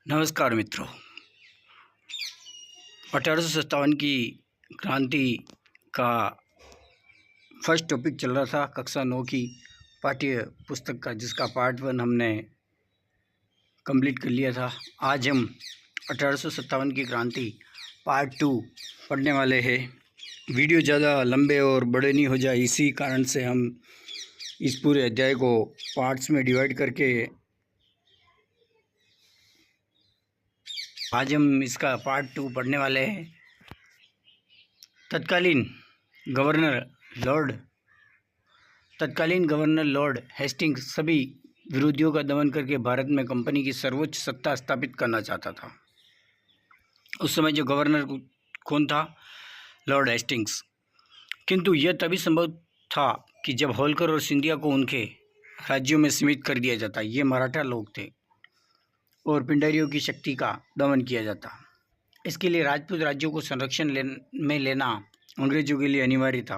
नमस्कार मित्रों। 1857 की क्रांति का फर्स्ट टॉपिक चल रहा था कक्षा 9 की पाठ्य पुस्तक का, जिसका पार्ट 1 हमने कंप्लीट कर लिया था। आज हम 1857 की क्रांति पार्ट 2 पढ़ने वाले हैं। वीडियो ज़्यादा लंबे और बड़े नहीं हो जाए, इसी कारण से हम इस पूरे अध्याय को पार्ट्स में डिवाइड करके आज हम इसका पार्ट 2 पढ़ने वाले हैं। तत्कालीन गवर्नर लॉर्ड हेस्टिंग्स सभी विरोधियों का दमन करके भारत में कंपनी की सर्वोच्च सत्ता स्थापित करना चाहता था। उस समय जो गवर्नर कौन था? Lord Hastings. किंतु यह तभी संभव था कि जब होलकर और सिंधिया को उनके राज्यों में सीमित कर दिया जाता। ये मराठा लोग थे और पिंडारियों की शक्ति का दमन किया जाता। इसके लिए राजपूत राज्यों को संरक्षण में लेना अंग्रेजों के लिए अनिवार्य था,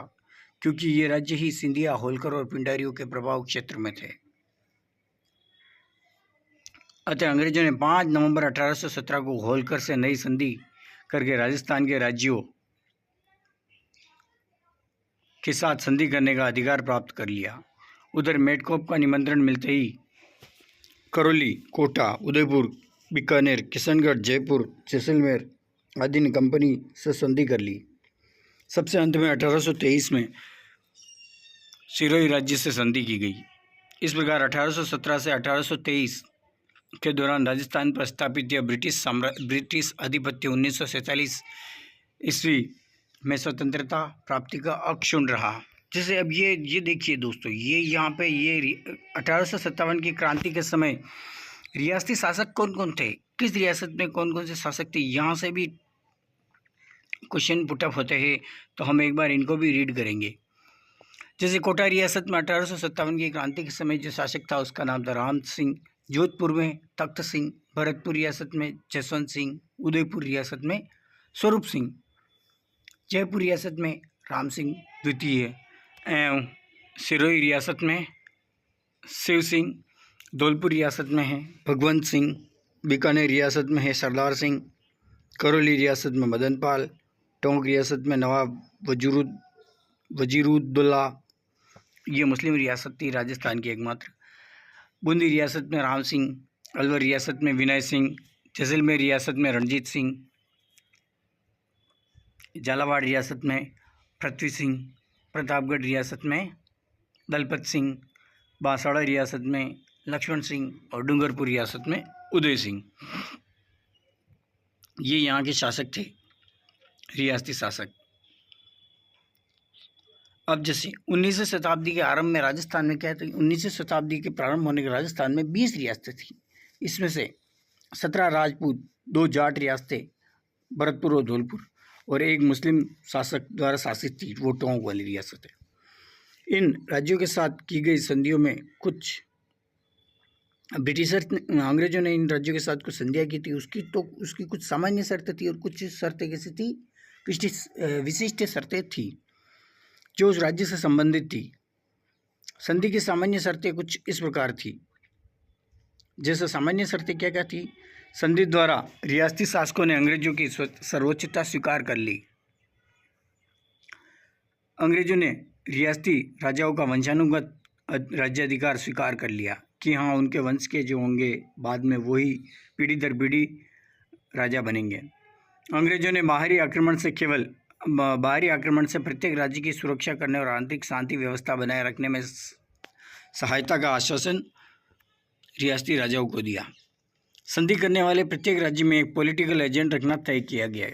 क्योंकि ये राज्य ही सिंधिया, होलकर और पिंडारियों के प्रभाव क्षेत्र में थे। अतः अंग्रेजों ने 5 नवंबर 1817 को होलकर से नई संधि करके राजस्थान के राज्यों के साथ संधि करने का अधिकार प्राप्त कर लिया। उधर मेडकोप का निमंत्रण मिलते ही करौली, कोटा, उदयपुर, बीकानेर, किशनगढ़, जयपुर, जैसलमेर आदि ने कंपनी से संधि कर ली। सबसे अंत में 1823 में सिरोही राज्य से संधि की गई। इस प्रकार 1817 से 1823 के दौरान राजस्थान पर स्थापित यह ब्रिटिश आधिपत्य 1947 ईस्वी में स्वतंत्रता प्राप्ति का अक्षुण्ण रहा। जैसे अब ये देखिए दोस्तों, ये यहाँ पे ये 1857 की क्रांति के समय रियासती शासक कौन कौन थे, किस रियासत में कौन कौन से शासक थे, यहाँ से भी क्वेश्चन पुटअप होते हैं, तो हम एक बार इनको भी रीड करेंगे। जैसे कोटा रियासत में 1857 की क्रांति के समय जो शासक था उसका नाम था राम सिंह। जोधपुर में तख्त सिंह, भरतपुर रियासत में जसवंत सिंह, उदयपुर रियासत में स्वरूप सिंह, जयपुर रियासत में राम सिंह द्वितीय एवं सिरोही रियासत में शिव सिंह, धौलपुर रियासत में है भगवंत सिंह, बीकानेर रियासत में है सरदार सिंह, करौली रियासत में मदन पाल, टोंक रियासत में नवाब वजीरुद्दौला, ये मुस्लिम रियासत थी राजस्थान की एकमात्र। बूंदी रियासत में राम सिंह, अलवर रियासत में विनय सिंह, जैसलमेर रियासत में रणजीत सिंह, झालावाड़ रियासत में पृथ्वी सिंह, प्रतापगढ़ रियासत में दलपत सिंह, बांसवाड़ा रियासत में लक्ष्मण सिंह और डूंगरपुर रियासत में उदय सिंह। ये यहाँ के शासक थे, रियासती शासक। अब जैसे 19वीं शताब्दी के आरंभ में राजस्थान में क्या है, तो 19वीं शताब्दी के प्रारंभ होने के राजस्थान में 20 रियासतें थी। इसमें से 17 राजपूत, 2 जाट रियासतें भरतपुर और धौलपुर, और एक मुस्लिम शासक द्वारा शासित थी, वो टोंक वाली रियासत है। इन राज्यों के साथ की गई संधियों में कुछ अंग्रेजों ने इन राज्यों के साथ कुछ संधियाँ की थी। उसकी कुछ सामान्य शर्तें थी और कुछ शर्तें कैसी थी, विशिष्ट शर्तें थी जो उस राज्य से संबंधित थी। संधि की सामान्य शर्तें कुछ इस प्रकार थी। जैसे सामान्य शर्तें क्या क्या थी? संधि द्वारा रियासती शासकों ने अंग्रेजों की सर्वोच्चता स्वीकार कर ली। अंग्रेजों ने रियासती राजाओं का वंशानुगत राज्याधिकार स्वीकार कर लिया कि हाँ, उनके वंश के जो होंगे बाद में वही पीढ़ी दर पीढ़ी राजा बनेंगे। अंग्रेजों ने बाहरी आक्रमण से प्रत्येक राज्य की सुरक्षा करने और आंतरिक शांति व्यवस्था बनाए रखने में सहायता का आश्वासन रियासती राजाओं को दिया। संधि करने वाले प्रत्येक राज्य में एक पॉलिटिकल एजेंट रखना तय किया गया।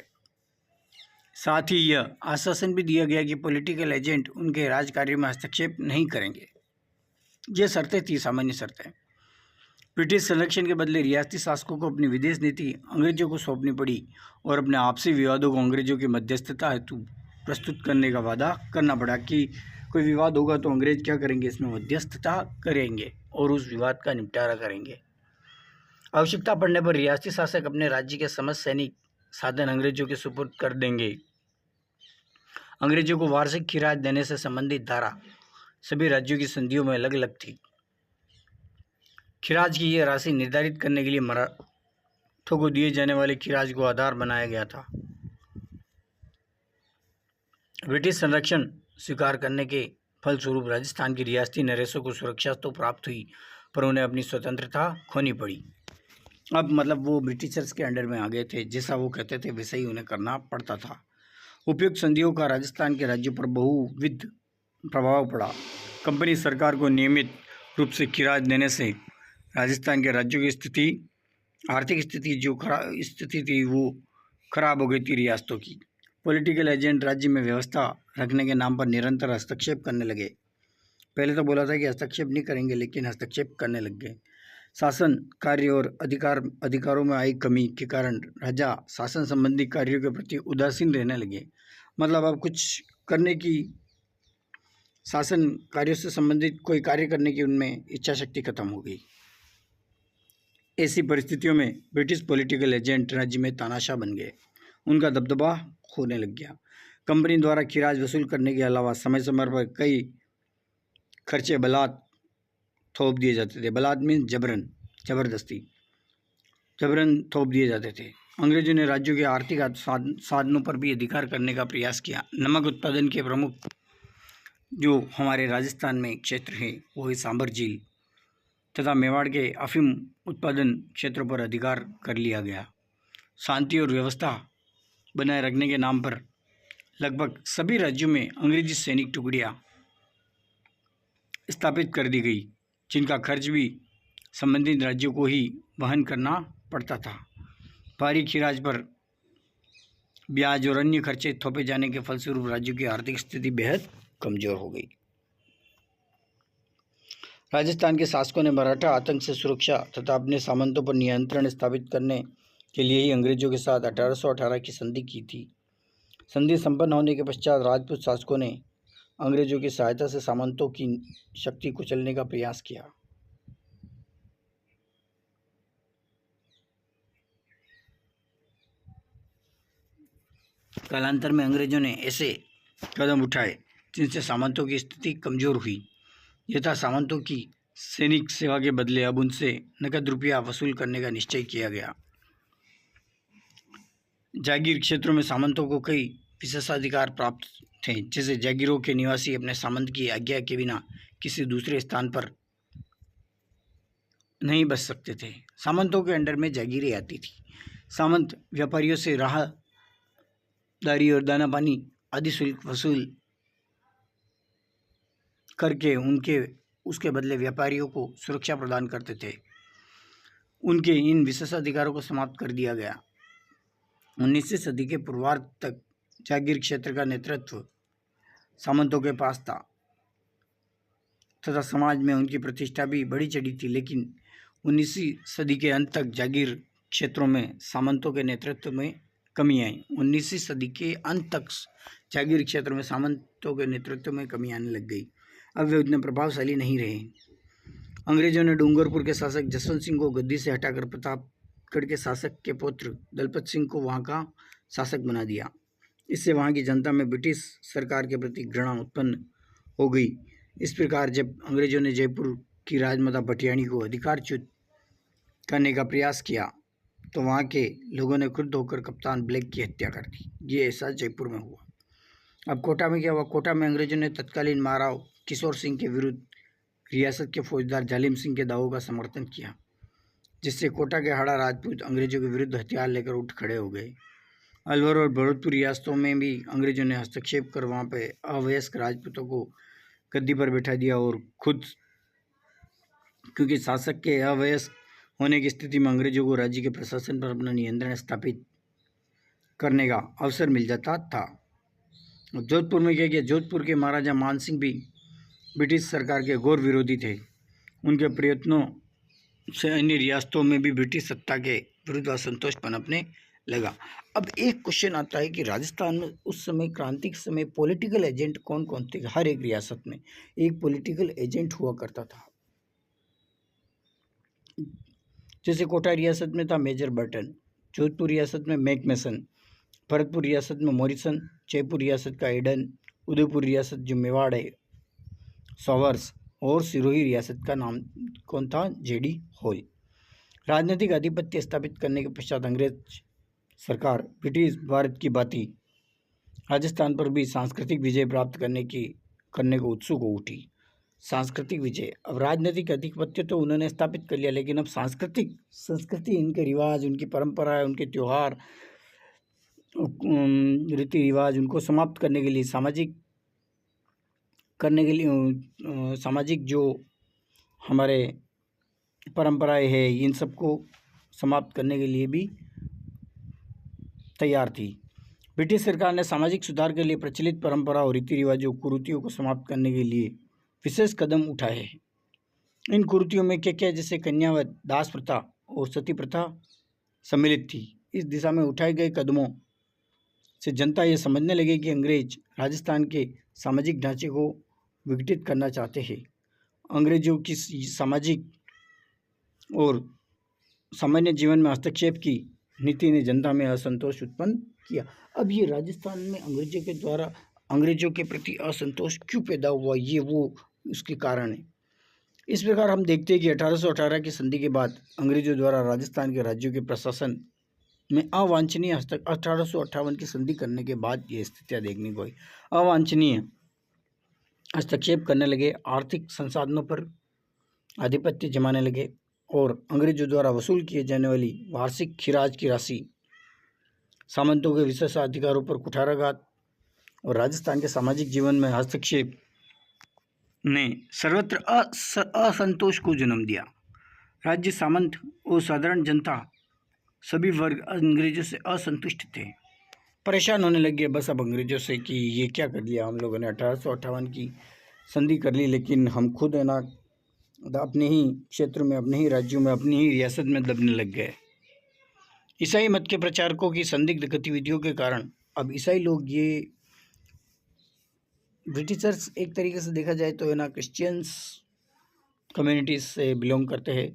साथ ही यह आश्वासन भी दिया गया कि पॉलिटिकल एजेंट उनके राज कार्य में हस्तक्षेप नहीं करेंगे। ये शर्तें थी, सामान्य शर्तें। ब्रिटिश संरक्षण के बदले रियासती शासकों को अपनी विदेश नीति अंग्रेजों को सौंपनी पड़ी और अपने आपसी विवादों को अंग्रेजों की मध्यस्थता हेतु प्रस्तुत करने का वादा करना पड़ा कि कोई विवाद होगा तो अंग्रेज क्या करेंगे, इसमें मध्यस्थता करेंगे और उस विवाद का निपटारा करेंगे। आवश्यकता पड़ने पर रियासती शासक अपने राज्य के समस्त सैनिक साधन अंग्रेजों के सुपुर्द कर देंगे। अंग्रेजों को वार्षिक खिराज देने से संबंधित धारा सभी राज्यों की संधियों में अलग अलग थी। खिराज की यह राशि निर्धारित करने के लिए को दिए जाने वाले खिराज को आधार बनाया गया था। ब्रिटिश संरक्षण स्वीकार करने के फलस्वरूप राजस्थान की रियासती नरेशों को सुरक्षा तो प्राप्त हुई, पर उन्हें अपनी स्वतंत्रता खोनी पड़ी। अब मतलब वो ब्रिटिशर्स के अंडर में आ गए थे, जैसा वो कहते थे वैसा ही उन्हें करना पड़ता था। उपयुक्त संधियों का राजस्थान के राज्यों पर बहुविध प्रभाव पड़ा। कंपनी सरकार को नियमित रूप से खिराज देने से राजस्थान के राज्यों की स्थिति, आर्थिक स्थिति जो स्थिति थी वो खराब हो गई थी रियासतों की। पॉलिटिकल एजेंट राज्य में व्यवस्था रखने के नाम पर निरंतर हस्तक्षेप करने लगे। पहले तो बोला था कि हस्तक्षेप नहीं करेंगे, लेकिन हस्तक्षेप करने लग गए। शासन कार्य और अधिकारों में आई कमी के कारण राजा शासन संबंधी कार्यों के प्रति उदासीन रहने लगे। मतलब अब कुछ करने की, शासन कार्यों से संबंधित कोई कार्य करने की उनमें इच्छा शक्ति खत्म हो गई। ऐसी परिस्थितियों में ब्रिटिश पॉलिटिकल एजेंट राज्य में तानाशाह बन गए। उनका दबदबा होने लग गया। कंपनी द्वारा खिराज वसूल करने के अलावा समय समय पर कई खर्चे बलात् थोप दिए जाते थे। बलात् मीन जबरन, जबरन थोप दिए जाते थे। अंग्रेजों ने राज्यों के आर्थिक साधनों पर भी अधिकार करने का प्रयास किया। नमक उत्पादन के प्रमुख जो हमारे राजस्थान में क्षेत्र है वो है सांभर झील तथा मेवाड़ के अफीम उत्पादन क्षेत्रों पर अधिकार कर लिया गया। शांति और व्यवस्था बनाए रखने के नाम पर लगभग सभी राज्यों में अंग्रेजी सैनिक टुकड़ियां स्थापित कर दी गई, जिनका खर्च भी संबंधित राज्यों को ही वहन करना पड़ता था। भारी खिराज पर ब्याज और अन्य खर्चे थोपे जाने के फलस्वरूप राज्यों की आर्थिक स्थिति बेहद कमजोर हो गई। राजस्थान के शासकों ने मराठा आतंक से सुरक्षा तथा अपने सामंतों पर नियंत्रण स्थापित करने के लिए ही अंग्रेजों के साथ 1818 की संधि की थी। संधि संपन्न होने के पश्चात राजपूत शासकों ने अंग्रेजों की सहायता से सामंतों की शक्ति कुचलने का प्रयास किया। कालांतर में अंग्रेजों ने ऐसे कदम उठाए जिनसे सामंतों की स्थिति कमजोर हुई। यथा सामंतों की सैनिक सेवा के बदले अब उनसे नकद रुपया वसूल करने का निश्चय किया गया। जागीर क्षेत्रों में सामंतों को कई विशेषाधिकार प्राप्त थे, जैसे जागीरों के निवासी अपने सामंत की आज्ञा के बिना किसी दूसरे स्थान पर नहीं बस सकते थे। सामंतों के अंडर में जागीरें आती थी। सामंत व्यापारियों से राहदारी और दाना पानी आदि शुल्क वसूल करके उसके बदले व्यापारियों को सुरक्षा प्रदान करते थे। उनके इन विशेषाधिकारों को समाप्त कर दिया गया। 19वीं सदी के पूर्वार्ध तक जागीर क्षेत्र का नेतृत्व सामंतों के पास था तथा समाज में उनकी प्रतिष्ठा भी बढ़ी चढ़ी थी, लेकिन 19वीं सदी के अंत तक जागीर क्षेत्रों में सामंतों के नेतृत्व में कमी आई। 19वीं सदी के अंत तक जागीर क्षेत्र में सामंतों के नेतृत्व में कमी आने लग गई। अब वे उतने प्रभावशाली नहीं रहे। अंग्रेजों ने डूंगरपुर के शासक जसवंत सिंह को गद्दी से हटाकर प्रतापगढ़ के शासक के पुत्र दलपत सिंह को वहां का शासक बना दिया। इससे वहां की जनता में ब्रिटिश सरकार के प्रति घृणा उत्पन्न हो गई। इस प्रकार जब अंग्रेजों ने जयपुर की राजमाता भटियाणी को अधिकारच्युत करने का प्रयास किया तो वहाँ के लोगों ने क्रुद्ध होकर कप्तान ब्लैक की हत्या कर दी। ये ऐसा जयपुर में हुआ। अब कोटा में क्या हुआ? कोटा में अंग्रेजों ने तत्कालीन महाराव किशोर सिंह के विरुद्ध रियासत के फौजदार जालिम सिंह के दावों का समर्थन किया, जिससे कोटा के हाड़ा राजपूत अंग्रेजों के विरुद्ध हथियार लेकर उठ खड़े हो गए। अलवर और भरतपुर रियासतों में भी अंग्रेजों ने हस्तक्षेप कर वहाँ पे अवयस्क राजपूतों को गद्दी पर बैठा दिया और खुद, क्योंकि शासक के अवयस्क होने की स्थिति में अंग्रेजों को राज्य के प्रशासन पर अपना नियंत्रण स्थापित करने का अवसर मिल जाता था। जोधपुर में क्या किया? जोधपुर के महाराजा मानसिंह भी ब्रिटिश सरकार के घोर विरोधी थे। उनके प्रयत्नों से अन्य रियासतों में भी ब्रिटिश सत्ता के विरुद्ध असंतोष पनपने लगा। अब एक क्वेश्चन आता है कि राजस्थान में उस समय क्रांति के समय पॉलिटिकल एजेंट कौन कौन थे? हर एक रियासत में एक पॉलिटिकल एजेंट हुआ करता था। जैसे कोटा रियासत में था मेजर बर्टन, जोधपुर रियासत में मैकमेसन, भरतपुर रियासत में मॉरिसन, जयपुर रियासत का एडन, उदयपुर रियासत जो मेवाड़ है सॉवर्स, और सिरोही रियासत का नाम कौन था? JD hall. राजनीतिक आधिपत्य स्थापित करने के पश्चात अंग्रेज सरकार ब्रिटिश भारत की भांति राजस्थान पर भी सांस्कृतिक विजय प्राप्त करने को उत्सुक हो उठी। सांस्कृतिक विजय, अब राजनीतिक आधिपत्य तो उन्होंने स्थापित कर लिया, लेकिन अब संस्कृति, इनके रिवाज, उनकी परंपराएं, उनके त्योहार, रीति रिवाज, उनको समाप्त करने के लिए, सामाजिक जो हमारे परंपराएं हैं, इन सबको समाप्त करने के लिए भी तैयार थी। ब्रिटिश सरकार ने सामाजिक सुधार के लिए प्रचलित परंपरा और रीति रिवाजों, कुरीतियों को समाप्त करने के लिए विशेष कदम उठाए हैं। इन कुरीतियों में क्या क्या, जैसे कन्यावध, दास प्रथा और सती प्रथा सम्मिलित थी। इस दिशा में उठाए गए कदमों से जनता ये समझने लगे कि अंग्रेज राजस्थान के सामाजिक ढांचे को विघटित करना चाहते हैं। अंग्रेजों की सामाजिक और सामान्य जीवन में हस्तक्षेप की नीति ने जनता में असंतोष उत्पन्न किया। अब ये राजस्थान में अंग्रेजों के प्रति असंतोष क्यों पैदा हुआ, ये वो उसके कारण है। इस प्रकार हम देखते हैं कि 1818 की संधि के बाद अंग्रेजों द्वारा राजस्थान के राज्यों के प्रशासन में अवांछनीय 1858 की संधि करने के बाद ये स्थितियाँ देखने को आई। अवांछनीय हस्तक्षेप करने लगे, आर्थिक संसाधनों पर आधिपत्य जमाने लगे और अंग्रेजों द्वारा वसूल किए जाने वाली वार्षिक खिराज की राशि, सामंतों के विशेषाधिकारों पर कुठाराघात और राजस्थान के सामाजिक जीवन में हस्तक्षेप ने सर्वत्र असंतोष को जन्म दिया। राज्य, सामंत और साधारण जनता, सभी वर्ग अंग्रेजों से असंतुष्ट थे, परेशान होने लगे बस अब अंग्रेजों से कि ये क्या कर लिया हम लोगों ने, 1858 की संधि कर ली, लेकिन हम खुद है ना अपने ही क्षेत्र में, अपने ही राज्यों में, अपनी ही रियासत में दबने लग गए। ईसाई मत के प्रचारकों की संदिग्ध गतिविधियों के कारण अब ईसाई लोग, ये ब्रिटिशर्स एक तरीके से देखा जाए तो है ना क्रिश्चियंस कम्युनिटीज से बिलोंग करते हैं।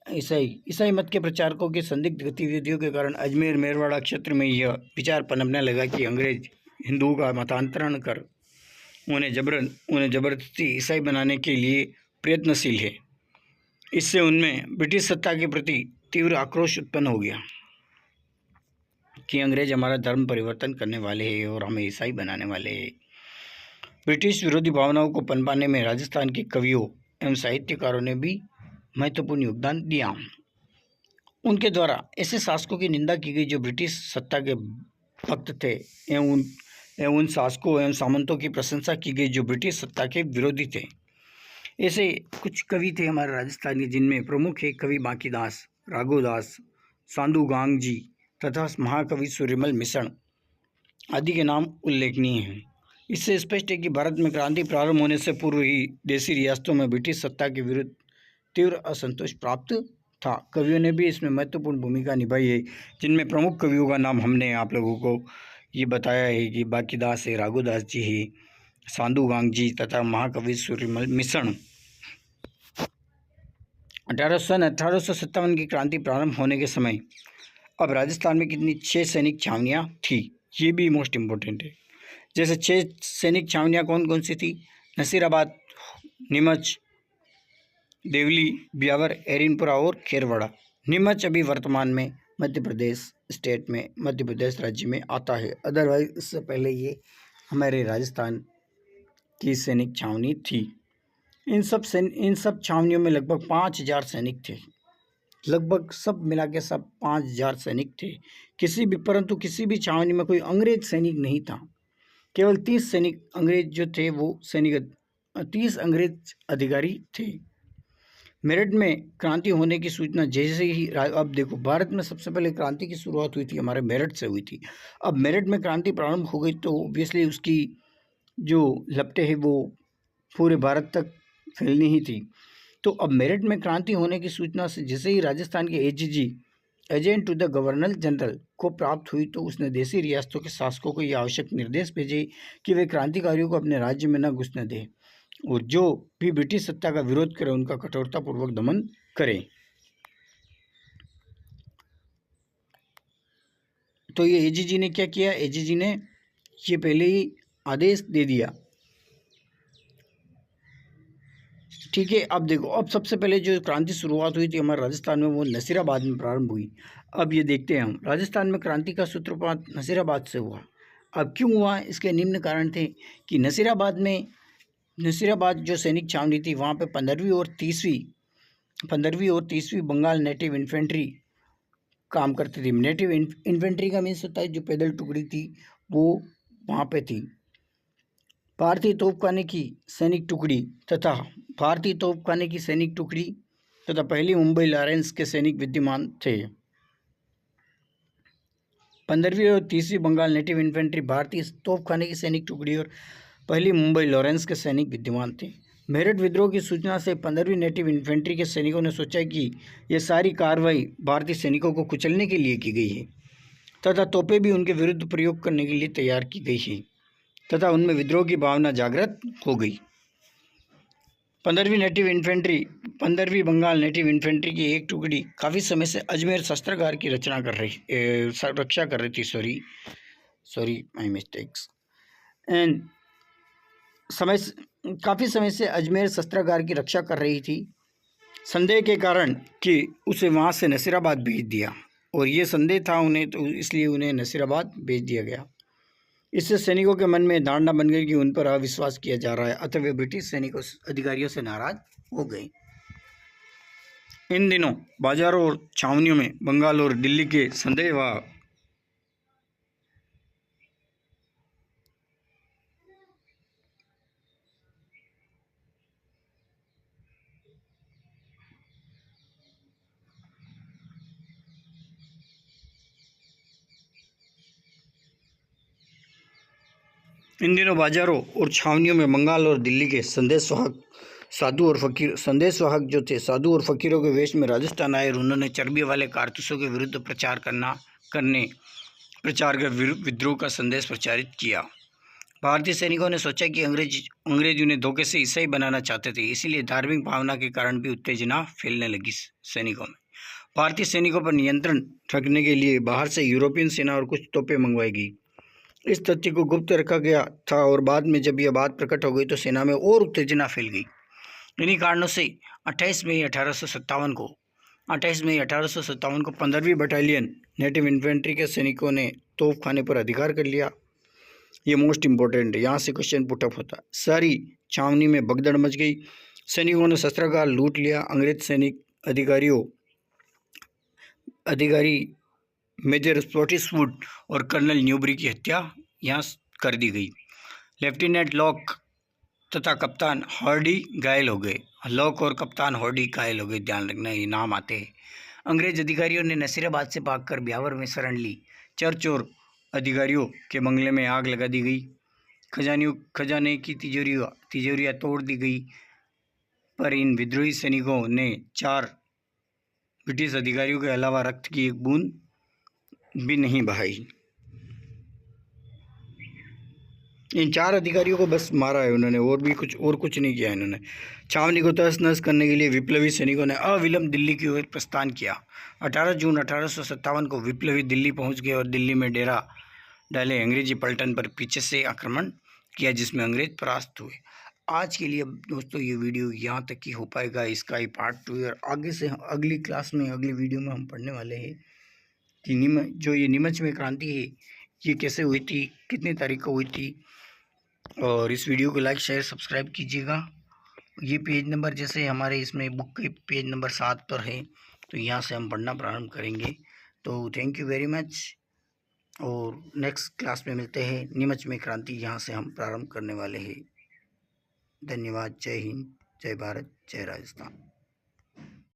ईसाई मत के प्रचारकों की संदिग्ध गतिविधियों के कारण अजमेर, मेरवाड़ा क्षेत्र में यह विचार पनपने लगा कि अंग्रेज हिंदुओं का मतांतरण कर उन्हें जबरदस्ती ईसाई बनाने के लिए प्रयत्नशील है। इससे उनमें ब्रिटिश सत्ता के प्रति तीव्र आक्रोश उत्पन्न हो गया कि अंग्रेज हमारा धर्म परिवर्तन करने वाले हैं और हमें ईसाई बनाने वाले हैं। ब्रिटिश विरोधी भावनाओं को पनपाने में राजस्थान के कवियों एवं साहित्यकारों ने भी महत्वपूर्ण योगदान दिया। उनके द्वारा ऐसे शासकों की निंदा की गई जो ब्रिटिश सत्ता के भक्त थे एवं उन शासकों एवं सामंतों की प्रशंसा की गई जो ब्रिटिश सत्ता के विरोधी थे। ऐसे कुछ कवि थे हमारे राजस्थान के, जिनमें प्रमुख है कवि बांकीदास, राघोदास, सांदू गांग जी तथा महाकवि सूर्यमल मिश्रण आदि के नाम उल्लेखनीय हैं। इससे स्पष्ट है कि भारत में क्रांति प्रारंभ होने से पूर्व ही देशी रियासतों में ब्रिटिश सत्ता के विरुद्ध तीव्र असंतोष प्राप्त था। कवियों ने भी इसमें महत्वपूर्ण भूमिका निभाई है, जिनमें प्रमुख कवियों का नाम हमने आप लोगों को ये बताया है कि बांकीदास है, राघोदास जी है, सांदू गांग जी तथा महाकवि सूर्यमल मिश्रण। 1857 की क्रांति प्रारंभ होने के समय अब राजस्थान में कितनी 6 सैनिक छावनियाँ थी, ये भी मोस्ट इम्पोर्टेंट है। जैसे 6 सैनिक छावनियाँ कौन कौन सी थी? नसीराबाद, नीमच, देवली, ब्यावर, एरिनपुरा और खेरवाड़ा। नीमच अभी वर्तमान में मध्य प्रदेश स्टेट में, मध्य प्रदेश राज्य में आता है। अदरवाइज इससे पहले ये हमारे राजस्थान की सैनिक छावनी थी। इन सब छावनियों में लगभग 5000 सैनिक थे। लगभग सब मिला के सब 5000 सैनिक थे। परंतु किसी भी छावनी में कोई अंग्रेज सैनिक नहीं था। केवल 30 सैनिक अंग्रेज जो थे वो 30 अंग्रेज अधिकारी थे। मेरठ में क्रांति होने की सूचना जैसे ही, अब देखो भारत में सबसे पहले क्रांति की शुरुआत हुई थी हमारे मेरठ से हुई थी। अब मेरठ में क्रांति प्रारंभ हो गई तो ऑब्वियसली उसकी जो लपटें हैं वो पूरे भारत तक फैलनी ही थी। तो अब मेरठ में क्रांति होने की सूचना से जैसे ही राजस्थान के AGG, agent to the governor general को प्राप्त हुई तो उसने देशी रियासतों के शासकों को यह आवश्यक निर्देश भेजे कि वे क्रांतिकारियों को अपने राज्य में न घुसने दें और जो भी ब्रिटिश सत्ता का विरोध करे उनका कठोरतापूर्वक दमन करें। तो ये एजीजी ने क्या किया? एजीजी ने ये पहले ही आदेश दे दिया ठीक है। अब देखो, अब सबसे पहले जो क्रांति शुरुआत हुई थी हमारे राजस्थान में, वो नसीराबाद में प्रारंभ हुई। अब ये देखते हैं हम, राजस्थान में क्रांति का सूत्रपात नसीराबाद से हुआ। अब क्यों हुआ, इसके निम्न कारण थे कि नसीराबाद जो सैनिक छावनी थी, वहाँ पे 15वीं और 30वीं बंगाल नेटिव इन्फेंट्री काम करती थी। नेटिव इन्फेंट्री का मीन्स होता है जो पैदल टुकड़ी थी, वो वहाँ पे थी। भारतीय तोपखाने की सैनिक टुकड़ी तथा पहली मुंबई लॉरेंस के सैनिक विद्यमान थे। 15वीं और 30वीं बंगाल नेटिव इन्फेंट्री, भारतीय तोपखाने की सैनिक टुकड़ी और पहली मुंबई लॉरेंस के सैनिक विद्यमान थे। मेरठ विद्रोह की सूचना से 15वीं नेटिव इन्फेंट्री के सैनिकों ने सोचा कि यह सारी कार्रवाई भारतीय सैनिकों को कुचलने के लिए की गई है तथा तोपें भी उनके विरुद्ध प्रयोग करने के लिए तैयार की गई है तथा उनमें विद्रोह की भावना जागृत हो गई। 15वीं बंगाल नेटिव इन्फेंट्री की एक टुकड़ी काफ़ी समय से अजमेर शस्त्रागार की रक्षा कर रही थी। Sorry my mistakes. एंड काफ़ी समय से अजमेर शस्त्रागार की रक्षा कर रही थी, संदेह के कारण कि उसे वहाँ से नसीराबाद भेज दिया, और ये संदेह था उन्हें, तो इसलिए उन्हें नसीराबाद भेज दिया गया। इससे सैनिकों के मन में धारणा बन गई कि उन पर अविश्वास किया जा रहा है, अतः वे ब्रिटिश सैनिकों अधिकारियों से नाराज हो गए। इन दिनों बाजारों और छावनियों में बंगाल और दिल्ली के संदेह व इन दिनों बाजारों और छावनियों में बंगाल और दिल्ली के संदेशवाहक जो थे, साधु और फकीरों के वेश में राजस्थान आए और उन्होंने चर्बी वाले कारतूसों के विरुद्ध प्रचार कर विद्रोह का संदेश प्रचारित किया। भारतीय सैनिकों ने सोचा कि अंग्रेज उन्हें धोखे से ईसाई बनाना चाहते थे, इसीलिए धार्मिक भावना के कारण भी उत्तेजना फैलने लगी सैनिकों में। भारतीय सैनिकों पर नियंत्रण रखने के लिए बाहर से यूरोपियन सेना और कुछ तोपें मंगवाई गई। इस तथ्य को गुप्त रखा गया था और बाद में जब यह बात प्रकट हो गई तो सेना में और उत्तेजना फैल गई। इन्हीं कारणों से 28 मई 1857 को 15वीं बटालियन नेटिव इन्फेंट्री के सैनिकों ने तोपखाने पर अधिकार कर लिया। ये मोस्ट इम्पोर्टेंट है, यहाँ से क्वेश्चन पुटअप होता है। सारी छावनी में भगदड़ मच गई, सैनिकों ने शस्त्रागार लूट लिया। अंग्रेज सैनिक अधिकारी मेजर स्पॉटिसवुड और कर्नल न्यूबरी की हत्या यहाँ कर दी गई। लेफ्टिनेंट लॉक तथा कप्तान हॉर्डी घायल हो गए। ध्यान रखना, ये नाम आते हैं। अंग्रेज अधिकारियों ने नसीराबाद से भागकर ब्यावर में शरण ली। चर्च और अधिकारियों के बंगले में आग लगा दी गई। खजाने की तिजोरियाँ तोड़ दी गई। पर इन विद्रोही सैनिकों ने 4 ब्रिटिश अधिकारियों के अलावा रक्त की एक बूंद भी नहीं बहाई। इन 4 अधिकारियों को बस मारा है उन्होंने, और कुछ नहीं किया इन्होंने। छावनी को तहस नहस करने के लिए विप्लवी सैनिकों ने अविलंब दिल्ली की ओर प्रस्थान किया। 18 जून 1857 को विप्लवी दिल्ली पहुंच गए और दिल्ली में डेरा डाले। अंग्रेजी पलटन पर पीछे से आक्रमण किया, जिसमें अंग्रेज परास्त हुए। आज के लिए दोस्तों ये वीडियो यहाँ तक ही हो पाएगा, इसका ही पार्ट 2 और आगे से अगली क्लास में, अगली वीडियो में हम पढ़ने वाले हैं कि ये नीमच में क्रांति है, ये कैसे हुई थी, कितनी तारीख को हुई थी। और इस वीडियो को लाइक शेयर सब्सक्राइब कीजिएगा। ये पेज नंबर जैसे हमारे इसमें बुक के पेज नंबर 7 पर है, तो यहाँ से हम पढ़ना प्रारंभ करेंगे। तो थैंक यू वेरी मच, और नेक्स्ट क्लास में मिलते हैं। नीमच में क्रांति यहाँ से हम प्रारंभ करने वाले हैं। धन्यवाद। जय हिंद, जय भारत, जय राजस्थान।